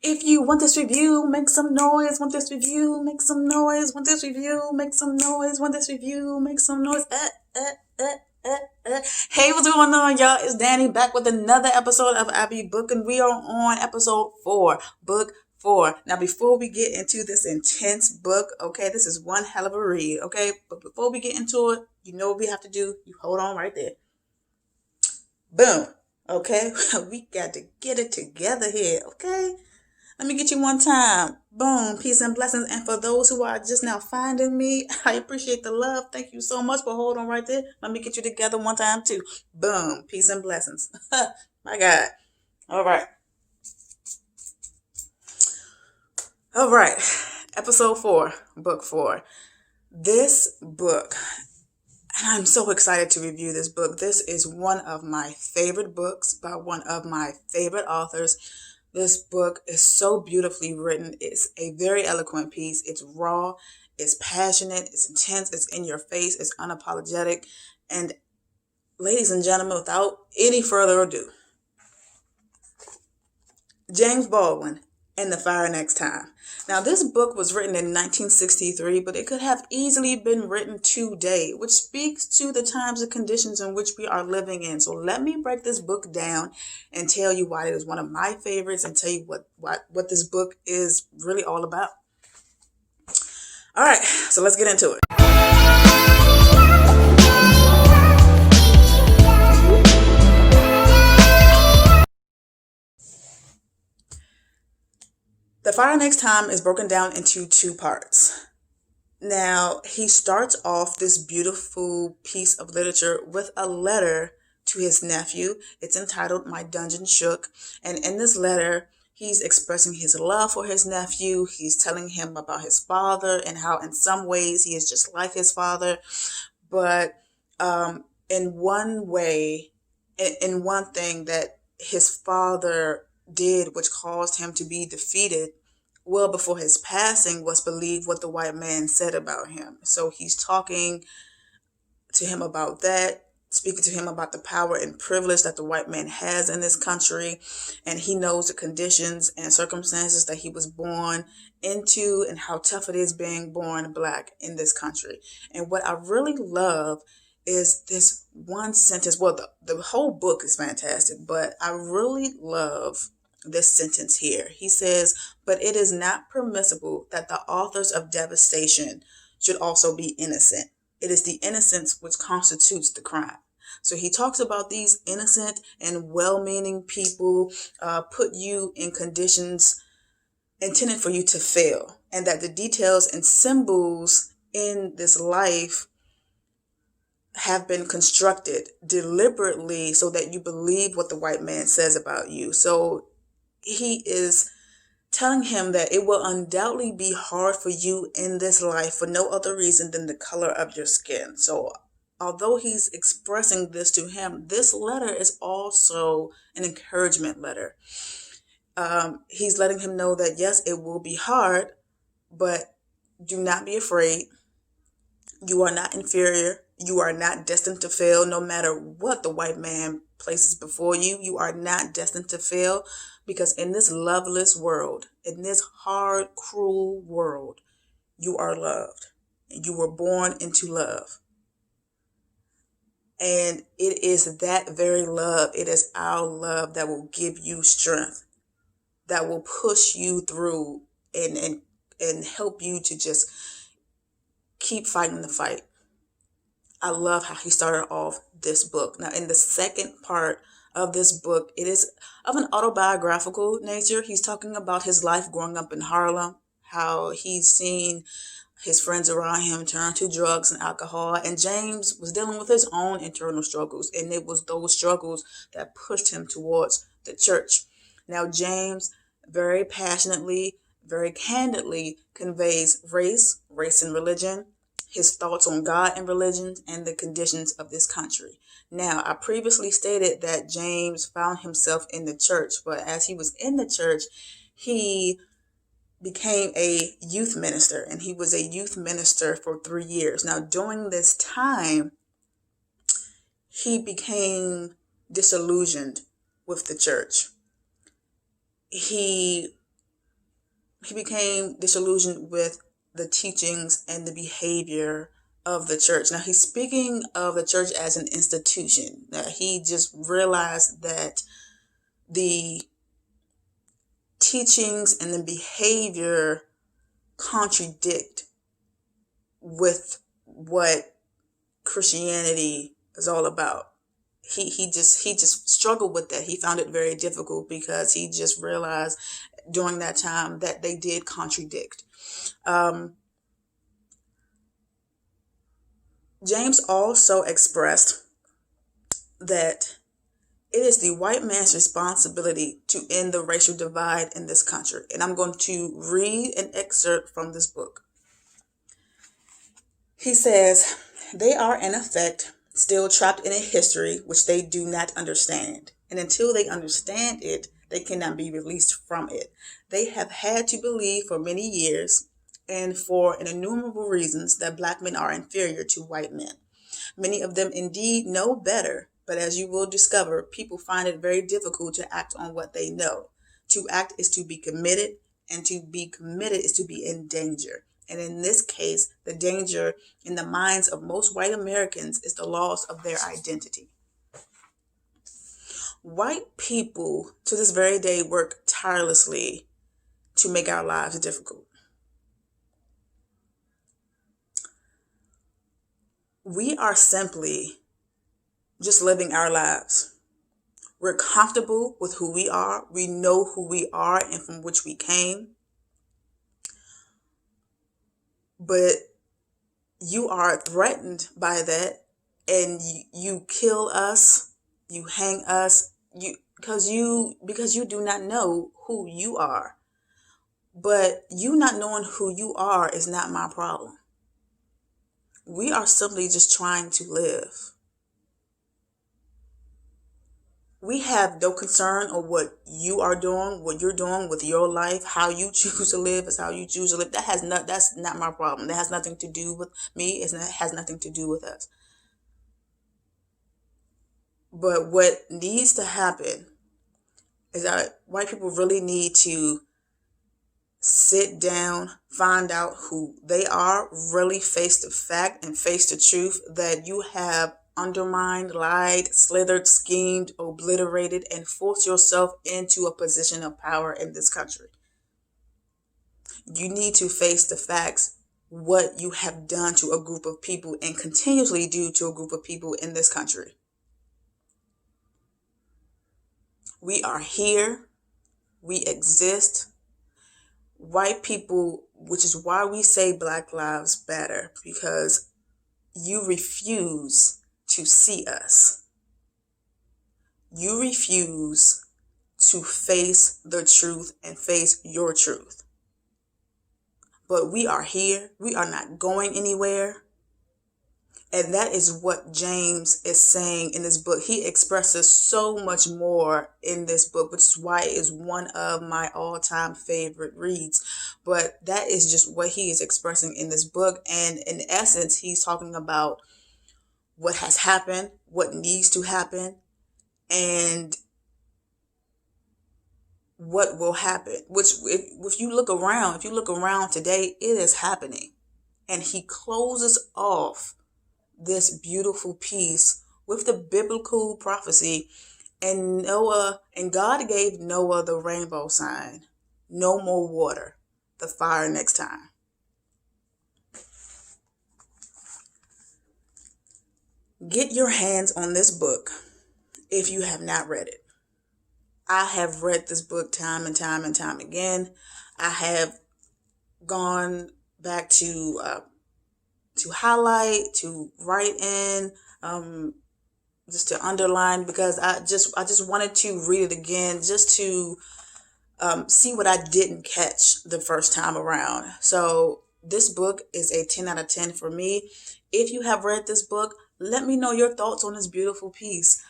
If you want this review, make some noise. Want this review, make some noise. Want this review, make some noise. Want this review, make some noise. Hey, what's going on, y'all? It's Dani back with another episode of I Be Booking. We are on episode 4, book 4. Now, before we get into this intense book, okay, this is one hell of a read, okay? But before we get into it, you know what we have to do. You hold on right there. Boom. Okay, we got to get it together here, okay? Let me get you one time. Boom, peace and blessings. And for those who are just now finding me, I appreciate the love. Thank you so much for holding on right there. Let me get you together one time too. Boom, peace and blessings. My God. All right. All right. Episode 4, book 4. This book, and I'm so excited to review this book. This is one of my favorite books by one of my favorite authors. This book is so beautifully written. It's a very eloquent piece. It's raw, it's passionate, it's intense, it's in your face, it's unapologetic. And ladies and gentlemen, without any further ado, James Baldwin and The Fire Next Time. Now, this book was written in 1963, but it could have easily been written today, which speaks to the times and conditions in which we are living in. So let me break this book down and tell you why it is one of my favorites and tell you what this book is really all about. All right, so let's get into it. The Fire Next Time is broken down into 2 parts. Now, he starts off this beautiful piece of literature with a letter to his nephew. It's entitled My Dungeon Shook. And in this letter, he's expressing his love for his nephew. He's telling him about his father and how in some ways he is just like his father. But in one way, in one thing that his father did, which caused him to be defeated well before his passing, was believe what the white man said about him. So he's talking to him about that, speaking to him about the power and privilege that the white man has in this country. And he knows the conditions and circumstances that he was born into and how tough it is being born Black in this country. And what I really love is this one sentence. Well, the whole book is fantastic, but I really love this sentence here. He says, but it is not permissible that the authors of devastation should also be innocent. It is the innocence which constitutes the crime. So he talks about these innocent and well-meaning people put you in conditions intended for you to fail, and that the details and symbols in this life have been constructed deliberately so that you believe what the white man says about you. So he is telling him that it will undoubtedly be hard for you in this life for no other reason than the color of your skin. So although he's expressing this to him, this letter is also an encouragement letter. He's letting him know that yes, it will be hard, but do not be afraid. You are not inferior. You are not destined to fail no matter what the white man places before you. You are not destined to fail, because in this loveless world, in this hard, cruel world, you are loved. You were born into love. And it is that very love, it is our love that will give you strength, that will push you through and help you to just keep fighting the fight. I love how he started off this book. Now, in the second part of this book, it is of an autobiographical nature. He's talking about his life growing up in Harlem, how he's seen his friends around him turn to drugs and alcohol. And James was dealing with his own internal struggles, and it was those struggles that pushed him towards the church. Now, James very passionately, very candidly conveys race and religion, his thoughts on God and religion, and the conditions of this country. Now, I previously stated that James found himself in the church, but as he was in the church, he became a youth minister, and he was a youth minister for 3 years. Now, during this time, he became disillusioned with the church. He he became disillusioned with the teachings and the behavior of the church. Now he's speaking of the church as an institution. Now, he just realized that the teachings and the behavior contradict with what Christianity is all about. He just struggled with that. He found it very difficult because he just realized during that time that they did contradict. James also expressed that it is the white man's responsibility to end the racial divide in this country. And I'm going to read an excerpt from this book. He says, they are in effect still trapped in a history which they do not understand. And until they understand it, they cannot be released from it. They have had to believe for many years and for innumerable reasons that black men are inferior to white men. Many of them indeed know better, but as you will discover, people find it very difficult to act on what they know. To act is to be committed, and to be committed is to be in danger. And in this case, the danger in the minds of most white Americans is the loss of their identity. White people to this very day work tirelessly to make our lives difficult. We are simply just living our lives. We're comfortable with who we are. We know who we are and from which we came. But you are threatened by that, and you kill us, you hang us, because you do not know who you are. But you not knowing who you are is not my problem. We are simply just trying to live. We have no concern of what you are doing, what you're doing with your life. How you choose to live is how you choose to live. That's not my problem. That has nothing to do with me. It has nothing to do with us. But what needs to happen is that white people really need to sit down, find out who they are, really face the fact and face the truth that you have undermined, lied, slithered, schemed, obliterated, and forced yourself into a position of power in this country. You need to face the facts, what you have done to a group of people and continuously do to a group of people in this country. We are here. We exist. White people, which is why we say Black Lives Matter, because you refuse to see us. You refuse to face the truth and face your truth. But we are here. We are not going anywhere. And that is what James is saying in this book. He expresses so much more in this book, which is why it is one of my all-time favorite reads. But that is just what he is expressing in this book. And in essence, he's talking about what has happened, what needs to happen, and what will happen. Which, if you look around today, it is happening. And he closes off this beautiful piece with the biblical prophecy, and God gave Noah the rainbow sign. No more water, the fire next time. Get your hands on this book if you have not read it. I have read this book time and time and time again. I have gone back to highlight, to write in, just to underline, because I just wanted to read it again, just to see what I didn't catch the first time around. So this book is a 10 out of 10 for me. If you have read this book, let me know your thoughts on this beautiful piece.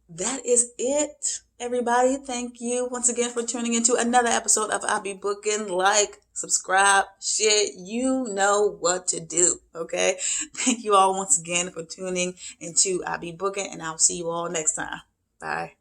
That is it, everybody. Thank you once again for tuning into another episode of I Be Booking. Like, subscribe, share. You know what to do, okay? Thank you all once again for tuning into I Be Booking, and I'll see you all next time. Bye.